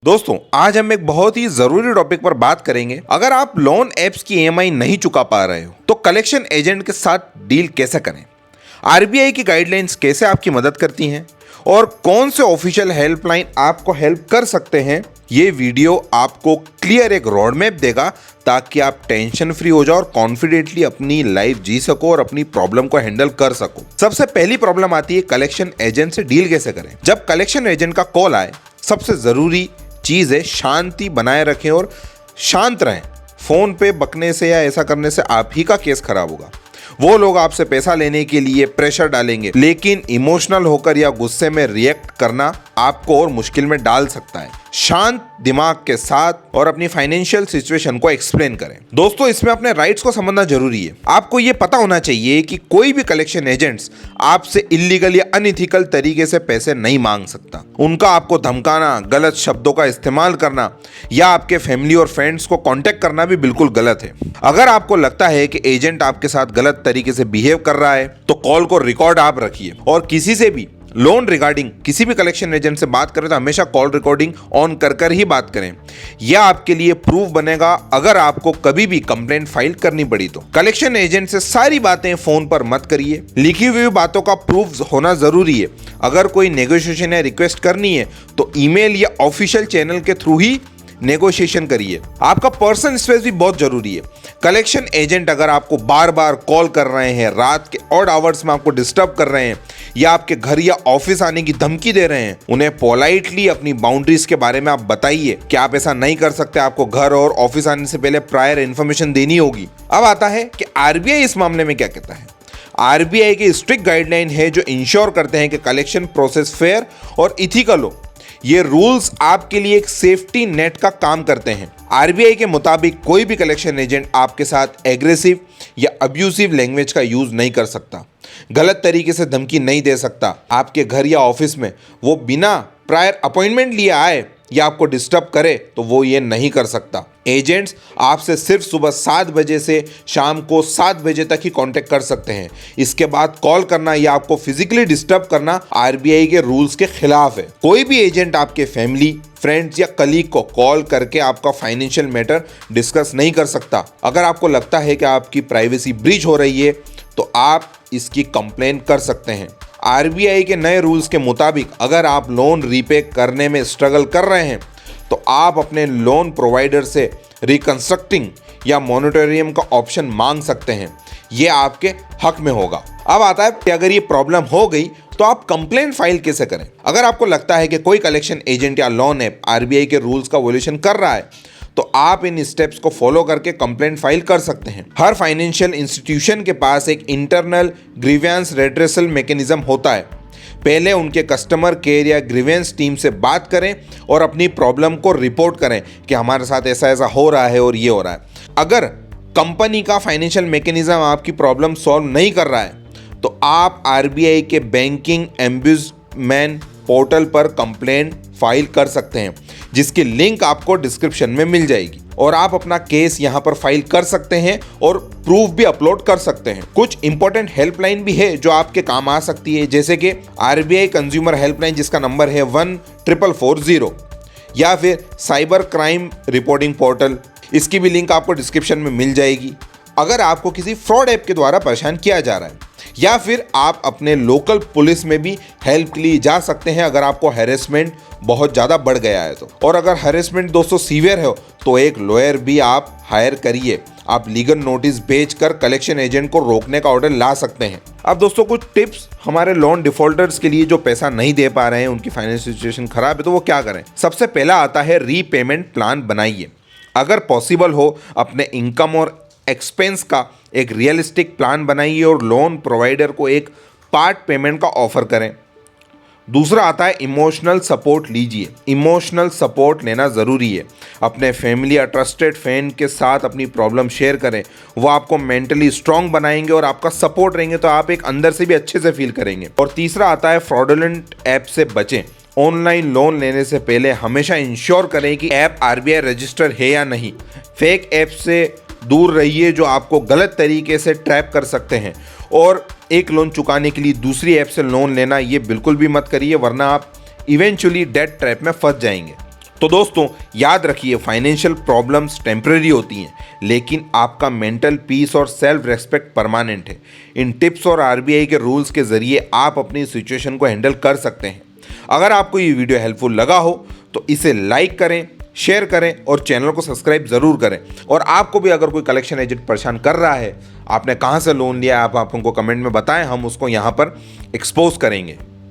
दोस्तों आज हम एक बहुत ही जरूरी टॉपिक पर बात करेंगे। अगर आप लोन एप्स की ईएमआई नहीं चुका पा रहे हो तो कलेक्शन एजेंट के साथ डील कैसे करें, आरबीआई की गाइडलाइंस कैसे आपकी मदद करती हैं और कौन से ऑफिशियल हेल्पलाइन आपको हेल्प कर सकते हैं। ये वीडियो आपको क्लियर एक रोड मैप देगा ताकि आप टेंशन फ्री हो जाओ और कॉन्फिडेंटली अपनी लाइफ जी सको और अपनी प्रॉब्लम को हैंडल कर सको। सबसे पहली प्रॉब्लम आती है कलेक्शन एजेंट से डील कैसे करें। जब कलेक्शन एजेंट का कॉल आए सबसे जरूरी चीज है शांति बनाए रखें और शांत रहें। फोन पे बकने से या ऐसा करने से आप ही का केस खराब होगा। वो लोग आपसे पैसा लेने के लिए प्रेशर डालेंगे, लेकिन इमोशनल होकर या गुस्से में रिएक्ट करना आपको और मुश्किल में डाल सकता है। शांत दिमाग के साथ और अपनी फाइनेंशियल सिचुएशन को एक्सप्लेन करें। दोस्तों इसमें अपने राइट्स को समझना जरूरी है। आपको ये पता होना चाहिए कि कोई भी कलेक्शन एजेंट्स आपसे इलीगल या अनइथिकल तरीके से पैसे नहीं मांग सकता। उनका आपको धमकाना, गलत शब्दों का इस्तेमाल करना या आपके फैमिली और फ्रेंड्स को कांटेक्ट करना भी बिल्कुल गलत है। अगर आपको लगता है कि एजेंट आपके साथ गलत तरीके से बिहेव कर रहा है तो कॉल को रिकॉर्ड आप रखिए और किसी से भी लोन रिगार्डिंग किसी भी कलेक्शन एजेंट से बात करें तो हमेशा कॉल रिकॉर्डिंग ऑन कर ही बात करें। यह आपके लिए प्रूफ बनेगा अगर आपको कभी भी कंप्लेंट फाइल करनी पड़ी तो। कलेक्शन एजेंट से सारी बातें फोन पर मत करिए, लिखी हुई बातों का प्रूफ होना जरूरी है। अगर कोई नेगोशिएशन या रिक्वेस्ट करनी है तो ईमेल या ऑफिशियल चैनल के थ्रू ही नेगोशिएशन करिए। आपका पर्सनल स्पेस भी बहुत जरूरी है। कलेक्शन एजेंट अगर आपको बार बार कॉल कर रहे हैं, रात के ऑड आवर्स में आपको डिस्टर्ब कर रहे हैं या आपके घर या ऑफिस आने की धमकी दे रहे हैं, उन्हें पोलाइटली अपनी बाउंड्रीज के बारे में आप बताइए कि आप ऐसा नहीं कर सकते। आपको घर और ऑफिस आने से पहले प्रायर इन्फॉर्मेशन देनी होगी। अब आता है कि आरबीआई इस मामले में क्या कहता है। आरबीआई की स्ट्रिक्ट गाइडलाइन है जो इंश्योर करते हैं कि कलेक्शन प्रोसेस फेयर और इथिकल हो। ये रूल्स आपके लिए एक सेफ्टी नेट का काम करते हैं। आरबीआई के मुताबिक कोई भी कलेक्शन एजेंट आपके साथ एग्रेसिव या अब्यूसिव लैंग्वेज का यूज नहीं कर सकता, गलत तरीके से धमकी नहीं दे सकता। आपके घर या ऑफिस में वो बिना प्रायर अपॉइंटमेंट लिए आए या आपको डिस्टर्ब करे तो वो ये नहीं कर सकता। एजेंट्स आपसे सिर्फ सुबह 7 बजे से शाम को 7 बजे तक ही कांटेक्ट कर सकते हैं। इसके बाद कॉल करना या आपको फिजिकली डिस्टर्ब करना आरबीआई के रूल्स के खिलाफ है। कोई भी एजेंट आपके फैमिली, फ्रेंड्स या कलीग को कॉल करके आपका फाइनेंशियल मैटर डिस्कस नहीं कर सकता। अगर आपको लगता है कि आपकी प्राइवेसी ब्रीच हो रही है तो आप इसकी कंप्लेन कर सकते हैं। आरबीआई के नए रूल्स के मुताबिक अगर आप लोन रीपे करने में स्ट्रगल कर रहे हैं तो आप अपने लोन प्रोवाइडर से रिकंस्ट्रक्टिंग या मॉनिटोरियम का ऑप्शन मांग सकते हैं। यह आपके हक में होगा। अब आता है कि अगर ये प्रॉब्लम हो गई तो आप कंप्लेंट फाइल कैसे करें। अगर आपको लगता है कि कोई कलेक्शन एजेंट या लोन ऐप आरबीआई के रूल्स का वोलेशन कर रहा है तो आप इन स्टेप्स को फॉलो करके कंप्लेंट फाइल कर सकते हैं। हर फाइनेंशियल इंस्टीट्यूशन के पास एक इंटरनल ग्रीवेंस रेड्रेसल मैकेनिज्म होता है। पहले उनके कस्टमर केयर या ग्रीवेंस टीम से बात करें और अपनी प्रॉब्लम को रिपोर्ट करें कि हमारे साथ ऐसा ऐसा हो रहा है और ये हो रहा है। अगर कंपनी का फाइनेंशियल मैकेनिज्म आपकी प्रॉब्लम सॉल्व नहीं कर रहा है तो आप आरबीआई के बैंकिंग एम्बुसमैन पोर्टल पर कंप्लेंट फाइल कर सकते हैं, जिसकी लिंक आपको डिस्क्रिप्शन में मिल जाएगी और आप अपना केस यहां पर फाइल कर सकते हैं और प्रूफ भी अपलोड कर सकते हैं। कुछ इंपॉर्टेंट हेल्पलाइन भी है जो आपके काम आ सकती है, जैसे कि आरबीआई कंज्यूमर हेल्पलाइन जिसका नंबर है 1440 या फिर साइबर क्राइम रिपोर्टिंग पोर्टल, इसकी भी लिंक आपको डिस्क्रिप्शन में मिल जाएगी। अगर आपको किसी फ्रॉड ऐप के द्वारा परेशान किया जा रहा है या फिर आप अपने लोकल पुलिस में भी हेल्प के लिए जा सकते हैं अगर आपको हैरेसमेंट बहुत ज़्यादा बढ़ गया है तो। और अगर हैरेसमेंट दोस्तों सीवियर हो तो एक लॉयर भी आप हायर करिए। आप लीगल नोटिस भेजकर कलेक्शन एजेंट को रोकने का ऑर्डर ला सकते हैं। अब दोस्तों कुछ टिप्स हमारे लोन डिफॉल्टर्स के लिए जो पैसा नहीं दे पा रहे हैं, उनकी फाइनेंशियल सिचुएशन खराब है तो वो क्या करें। सबसे पहला आता है रीपेमेंट प्लान बनाइए। अगर पॉसिबल हो अपने इनकम और एक्सपेंस का एक रियलिस्टिक प्लान बनाइए और लोन प्रोवाइडर को एक पार्ट पेमेंट का ऑफर करें। दूसरा आता है इमोशनल सपोर्ट लीजिए। इमोशनल सपोर्ट लेना ज़रूरी है। अपने फैमिली या ट्रस्टेड फ्रेंड के साथ अपनी प्रॉब्लम शेयर करें। वो आपको मेंटली स्ट्रांग बनाएंगे और आपका सपोर्ट रहेंगे तो आप एक अंदर से भी अच्छे से फील करेंगे। और तीसरा आता है फ्रॉडुलेंट ऐप से बचें। ऑनलाइन लोन लेने से पहले हमेशा इंश्योर करें कि ऐप आरबीआई रजिस्टर है या नहीं। फेक ऐप से दूर रहिए जो आपको गलत तरीके से ट्रैप कर सकते हैं। और एक लोन चुकाने के लिए दूसरी ऐप से लोन लेना ये बिल्कुल भी मत करिए, वरना आप इवेंचुअली डेट ट्रैप में फंस जाएंगे। तो दोस्तों याद रखिए, फाइनेंशियल प्रॉब्लम्स टेम्पररी होती हैं, लेकिन आपका मेंटल पीस और सेल्फ रेस्पेक्ट परमानेंट है। इन टिप्स और आरबीआई के रूल्स के जरिए आप अपनी सिचुएशन को हैंडल कर सकते हैं। अगर आपको ये वीडियो हेल्पफुल लगा हो तो इसे लाइक करें, शेयर करें और चैनल को सब्सक्राइब जरूर करें। और आपको भी अगर कोई कलेक्शन एजेंट परेशान कर रहा है, आपने कहाँ से लोन लिया, आप हमको कमेंट में बताएं, हम उसको यहाँ पर एक्सपोज करेंगे।